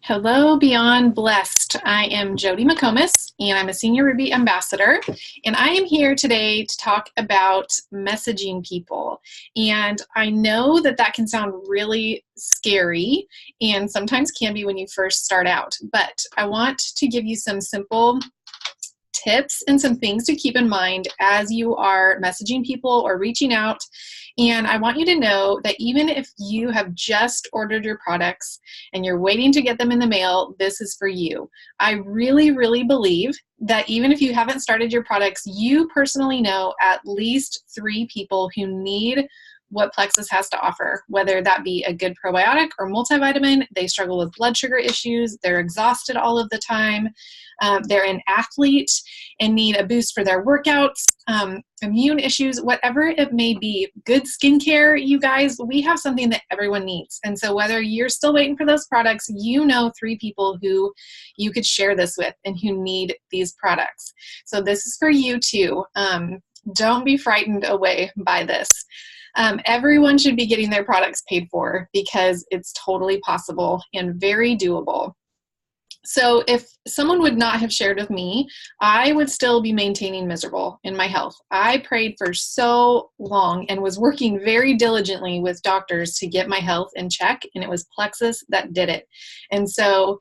Hello, Beyond Blessed. I am Jody McComas, and I'm a Senior Ruby Ambassador, and I am here today to talk about messaging people. And I know that that can sound really scary, and sometimes can be when you first start out, but I want to give you some simple tips and some things to keep in mind as you are messaging people or reaching out. And I want you to know that even if you have just ordered your products and you're waiting to get them in the mail, this is for you. I really, really believe that even if you haven't started your products, you personally know at least 3 people who need what Plexus has to offer, whether that be a good probiotic or multivitamin. They struggle with blood sugar issues. They're exhausted all of the time. They're an athlete and need a boost for their workouts, immune issues, whatever it may be. Good skincare, you guys, we have something that everyone needs. And so whether you're still waiting for those products, you know 3 people who you could share this with and who need these products. So this is for you too. Don't be frightened away by this. Everyone should be getting their products paid for because it's totally possible and very doable. So if someone would not have shared with me, I would still be maintaining miserable in my health. I prayed for so long and was working very diligently with doctors to get my health in check, and it was Plexus that did it. And so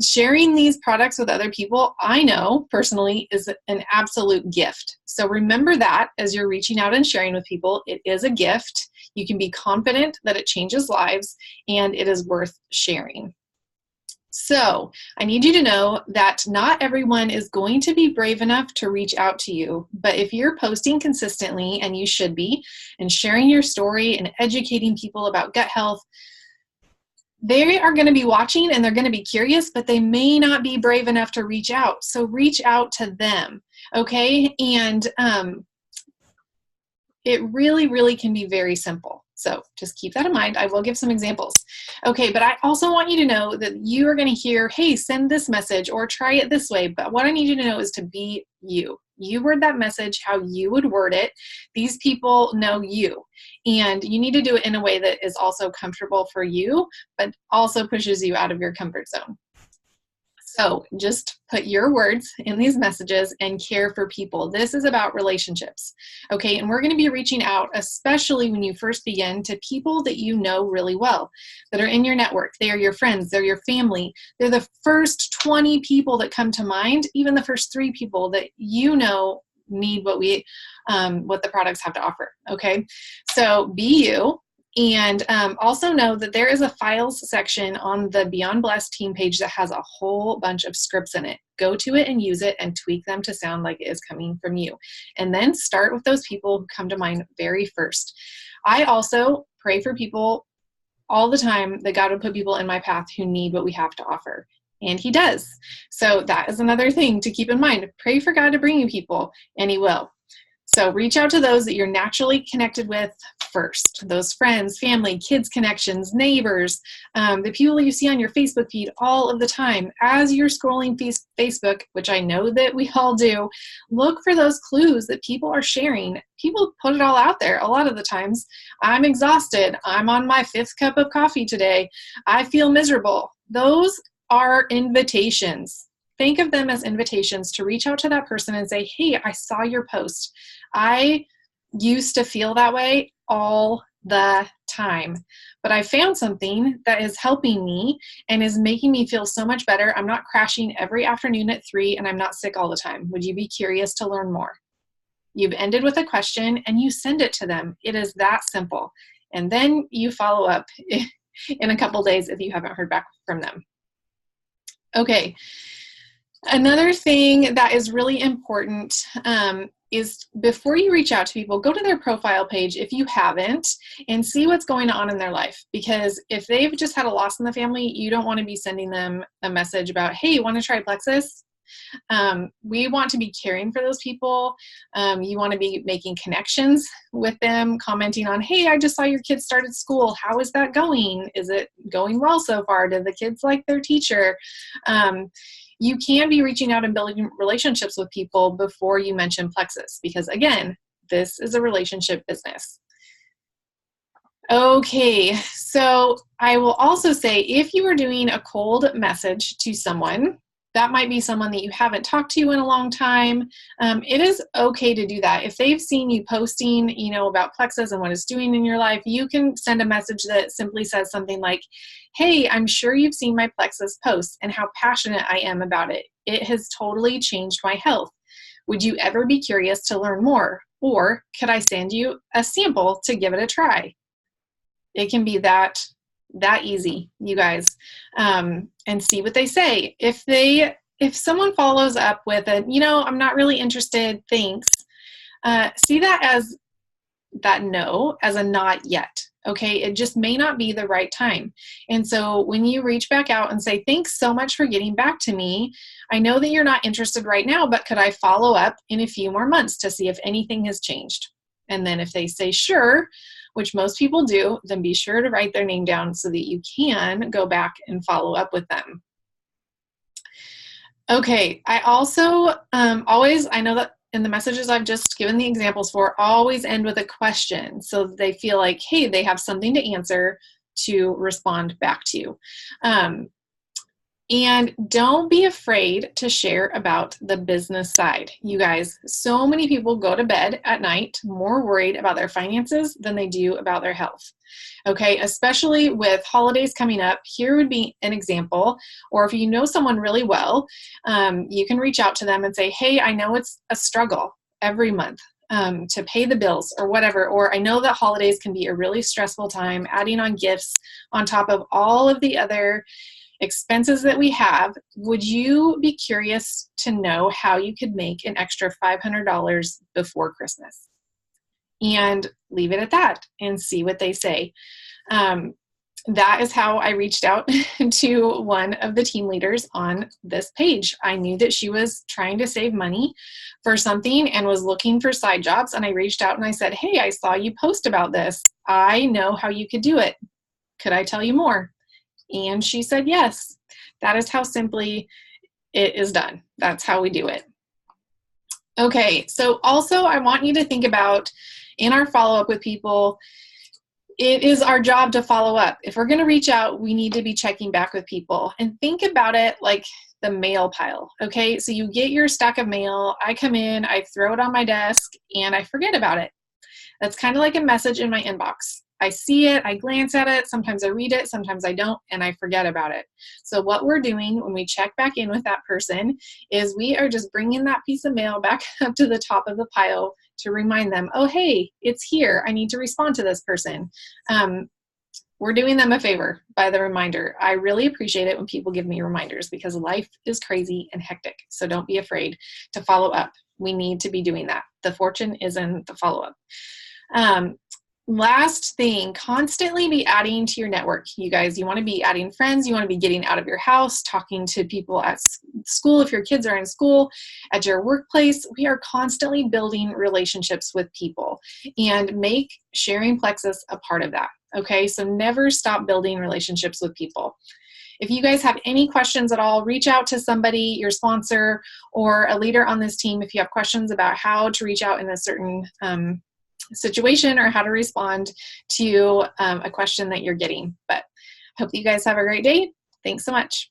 sharing these products with other people, I know personally, is an absolute gift. So remember that as you're reaching out and sharing with people, it is a gift. You can be confident that it changes lives and it is worth sharing. So I need you to know that not everyone is going to be brave enough to reach out to you, but if you're posting consistently, and you should be, and sharing your story and educating people about gut health, they are going to be watching and they're going to be curious, but they may not be brave enough to reach out. So reach out to them, okay? And it really, really can be very simple. So just keep that in mind. I will give some examples. Okay, but I also want you to know that you are going to hear, hey, send this message or try it this way. But what I need you to know is to be you. You word that message how you would word it. These people know you. And you need to do it in a way that is also comfortable for you, but also pushes you out of your comfort zone. So just put your words in these messages and care for people. This is about relationships, okay? And we're going to be reaching out, especially when you first begin, to people that you know really well, that are in your network. They are your friends. They're your family. They're the first 20 people that come to mind, even the first 3 people that you know need what the products have to offer, okay? So be you. And also know that there is a files section on the Beyond Blessed team page that has a whole bunch of scripts in it. Go to it and use it and tweak them to sound like it is coming from you. And then start with those people who come to mind very first. I also pray for people all the time that God would put people in my path who need what we have to offer. And He does. So that is another thing to keep in mind. Pray for God to bring you people, and He will. So reach out to those that you're naturally connected with first. Those friends, family, kids connections, neighbors, the people you see on your Facebook feed all of the time. As you're scrolling Facebook, which I know that we all do, look for those clues that people are sharing. People put it all out there a lot of the times. I'm exhausted. I'm on my 5th cup of coffee today. I feel miserable. Those are invitations. Think of them as invitations to reach out to that person and say, hey, I saw your post. I used to feel that way all the time, but I found something that is helping me and is making me feel so much better. I'm not crashing every afternoon at 3 and I'm not sick all the time. Would you be curious to learn more? You've ended with a question and you send it to them. It is that simple. And then you follow up in a couple days if you haven't heard back from them. Okay. Another thing that is really important is before you reach out to people, go to their profile page if you haven't and see what's going on in their life. Because if they've just had a loss in the family, you don't want to be sending them a message about, hey, you want to try Plexus? We want to be caring for those people. You want to be making connections with them, commenting on, hey, I just saw your kids started school. How is that going? Is it going well so far? Did the kids like their teacher? You can be reaching out and building relationships with people before you mention Plexus, because again, this is a relationship business. Okay, so I will also say if you are doing a cold message to someone, that might be someone that you haven't talked to in a long time. It is okay to do that. If they've seen you posting, about Plexus and what it's doing in your life, you can send a message that simply says something like, hey, I'm sure you've seen my Plexus posts and how passionate I am about it. It has totally changed my health. Would you ever be curious to learn more? Or could I send you a sample to give it a try? It can be that easy, you guys, and see what they say. If someone follows up with I'm not really interested, thanks, see that as that no as a not yet. Okay, it just may not be the right time. And so when you reach back out and say, thanks so much for getting back to me, I know that you're not interested right now, but could I follow up in a few more months to see if anything has changed? And then if they say sure, which most people do, then be sure to write their name down so that you can go back and follow up with them. Okay, I also I know that in the messages I've just given the examples for, always end with a question so that they feel like, hey, they have something to answer to respond back to you. And don't be afraid to share about the business side. You guys, so many people go to bed at night more worried about their finances than they do about their health. Okay, especially with holidays coming up, here would be an example. Or if you know someone really well, you can reach out to them and say, hey, I know it's a struggle every month to pay the bills or whatever. Or I know that holidays can be a really stressful time, adding on gifts on top of all of the other expenses that we have. Would you be curious to know how you could make an extra $500 before Christmas? And leave it at that and see what they say. That is how I reached out to one of the team leaders on this page. I knew that she was trying to save money for something and was looking for side jobs. And I reached out and I said, hey, I saw you post about this. I know how you could do it. Could I tell you more? And she said yes. That is how simply it is done. That's how we do it. Okay, so also I want you to think about in our follow-up with people, it is our job to follow up. If we're going to reach out, we need to be checking back with people. And think about it like the mail pile, okay? So you get your stack of mail, I come in, I throw it on my desk, and I forget about it. That's kind of like a message in my inbox. I see it, I glance at it, sometimes I read it, sometimes I don't, and I forget about it. So what we're doing when we check back in with that person is we are just bringing that piece of mail back up to the top of the pile to remind them, oh, hey, it's here. I need to respond to this person. We're doing them a favor by the reminder. I really appreciate it when people give me reminders because life is crazy and hectic. So don't be afraid to follow up. We need to be doing that. The fortune is in the follow-up. Last thing, constantly be adding to your network. You guys, you want to be adding friends. You want to be getting out of your house, talking to people at school. If your kids are in school, at your workplace, we are constantly building relationships with people and make sharing Plexus a part of that. Okay, so never stop building relationships with people. If you guys have any questions at all, reach out to somebody, your sponsor, or a leader on this team if you have questions about how to reach out in a certain situation or how to respond to a question that you're getting. But I hope you guys have a great day. Thanks so much.